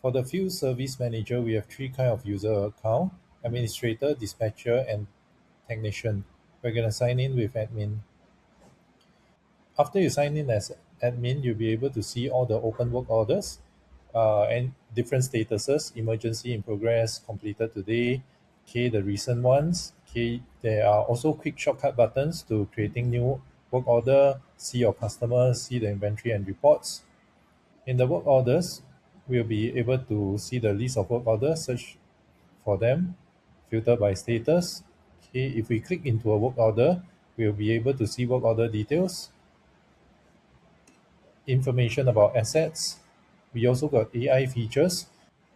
For the Field Service Manager, we have three kind of user account: administrator, dispatcher, and technician. We're gonna sign in with admin. After you sign in as admin, you'll be able to see all the open work orders and different statuses: emergency, in progress, completed today. Okay, the recent ones. Okay, there are also quick shortcut buttons to creating new work order, see your customers, see the inventory and reports. In the work orders, we'll be able to see the list of work orders, search for them, filter by status. Okay, if we click into a work order, we'll be able to see work order details, information about assets. We also got AI features.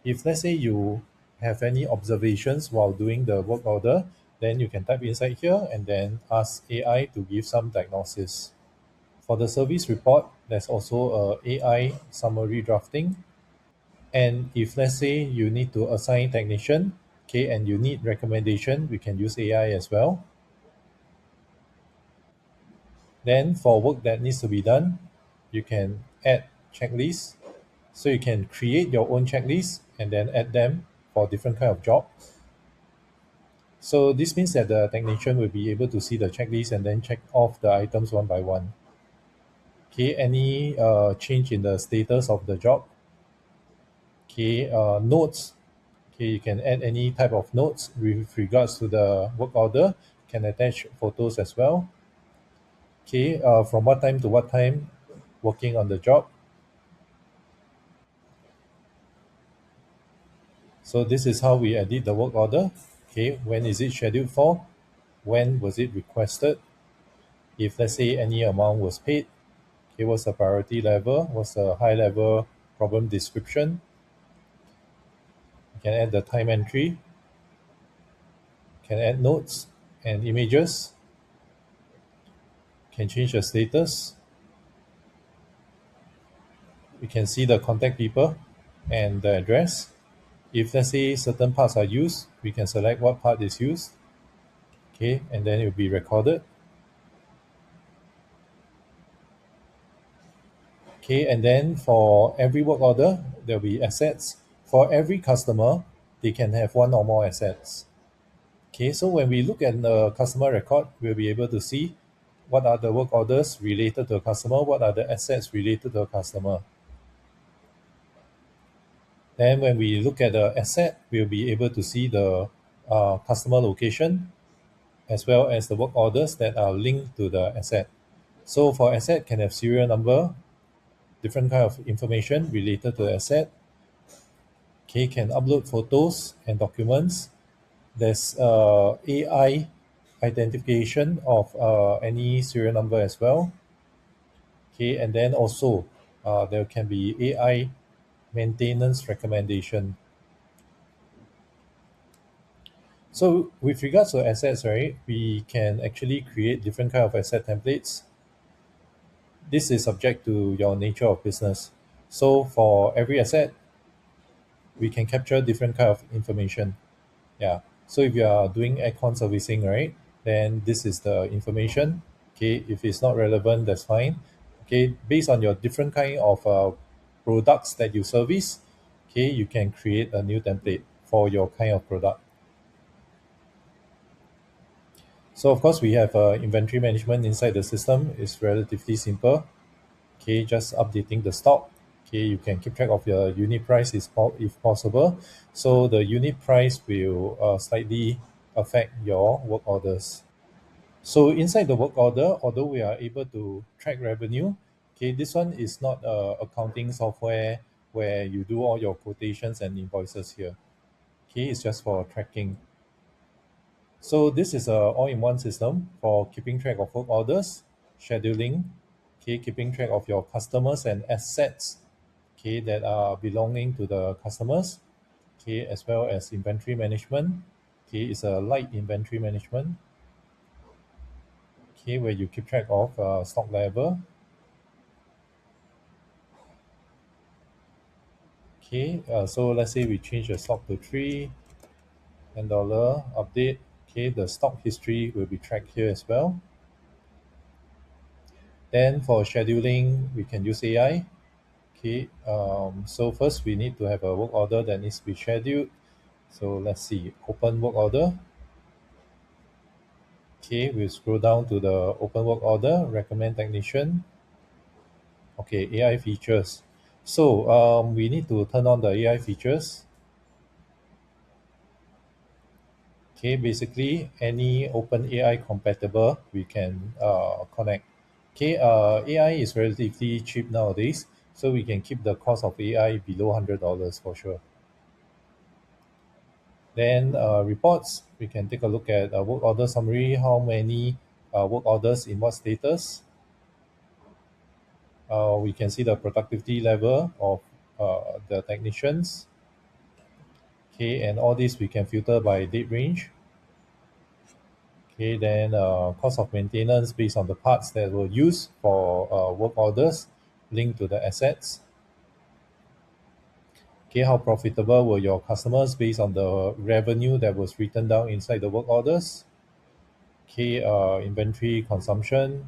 If let's say you have any observations while doing the work order, then you can type inside here and then ask AI to give some diagnosis. For the service report, there's also a AI summary drafting. And if let's say you need to assign technician, okay, and you need recommendation, we can use AI as well. Then for work that needs to be done, you can add checklists. So you can create your own checklist and then add them for different kind of job. So this means that the technician will be able to see the checklist and then check off the items one by one. Okay, any change in the status of the job. Okay, notes. Okay, you can add any type of notes with regards to the work order. Can attach photos as well. Okay, from what time to what time working on the job. So this is how we edit the work order. Okay, when is it scheduled for? When was it requested? If let's say any amount was paid, okay, what's the priority level? What's the high level problem description? You can add the time entry. Can add notes and images. Can change the status. We can see the contact people and the address. If let's say certain parts are used, we can select what part is used. Okay, and then it will be recorded. Okay, and then for every work order, there'll be assets. For every customer, they can have one or more assets. Okay, so when we look at the customer record, we'll be able to see what are the work orders related to a customer, what are the assets related to a customer. Then when we look at the asset, we'll be able to see the customer location as well as the work orders that are linked to the asset. So for asset can have serial number, different kind of information related to the asset. Okay, can upload photos and documents. There's AI identification of any serial number as well. Okay, and then also there can be AI maintenance recommendation. So with regards to assets, right, we can actually create different kind of asset templates. This is subject to your nature of business. So for every asset, we can capture different kind of information. Yeah. So if you are doing aircon servicing, right, then this is the information. Okay. If it's not relevant, that's fine. Okay. Based on your different kind of products that you service, okay, you can create a new template for your kind of product. So of course we have inventory management inside the system. It's relatively simple. Okay, just updating the stock. Okay, you can keep track of your unit price if possible. So the unit price will slightly affect your work orders. So inside the work order, although we are able to track revenue, okay, this one is not accounting software where you do all your quotations and invoices here. Okay, it's just for tracking. So this is a all-in-one system for keeping track of work orders, scheduling, okay, keeping track of your customers and assets, okay, that are belonging to the customers, okay, as well as inventory management. Okay, it's a light inventory management, okay, where you keep track of stock level. Okay, so let's say we change the stock to three, $10 update. Okay, the stock history will be tracked here as well. Then for scheduling, we can use AI. Okay, so first we need to have a work order that needs to be scheduled. So let's see, open work order. Okay, we'll scroll down to the open work order, recommend technician. Okay, AI features. So we need to turn on the AI features. Okay, basically any open AI compatible we can connect. Okay, AI is relatively cheap nowadays, so we can keep the cost of AI below $100 for sure. Then reports, we can take a look at work order summary, how many work orders in what status. We can see the productivity level of the technicians. Okay, and all this we can filter by date range. Okay, then cost of maintenance based on the parts that were used for work orders linked to the assets. Okay, how profitable were your customers based on the revenue that was written down inside the work orders. Okay, inventory consumption,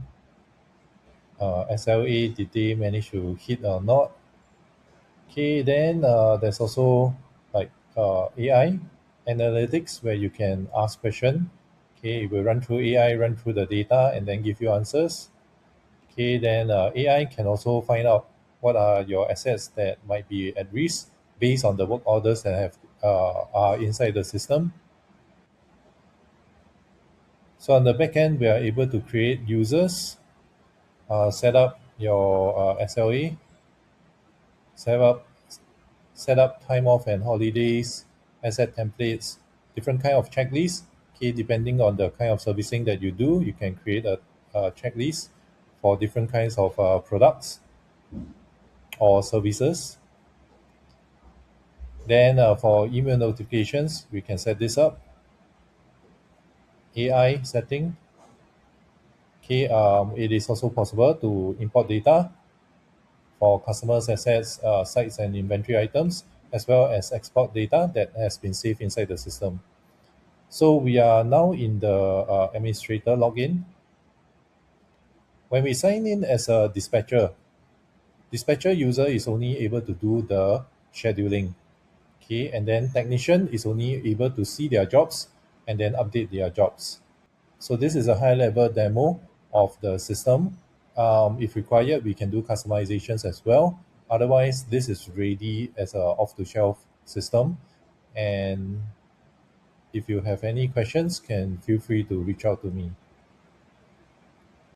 SLA, did they manage to hit or not? Okay, then there's also like AI analytics where you can ask question. Okay, it will run through AI, run through the data, and then give you answers. Okay, then AI can also find out what are your assets that might be at risk based on the work orders that have are inside the system. So on the back end, we are able to create users, set up your SLA, set up set up time off and holidays, asset templates, different kind of checklists. Okay, depending on the kind of servicing that you do, you can create a checklist for different kinds of products or services. Then for email notifications, we can set this up. AI setting. Okay, it is also possible to import data for customers' assets, sites, and inventory items, as well as export data that has been saved inside the system. So we are now in the administrator login. When we sign in as a dispatcher user is only able to do the scheduling. Okay, and then technician is only able to see their jobs and then update their jobs. So this is a high level demo of the system. If required, we can do customizations as well. Otherwise, this is ready as a off the shelf system. And if you have any questions, can feel free to reach out to me.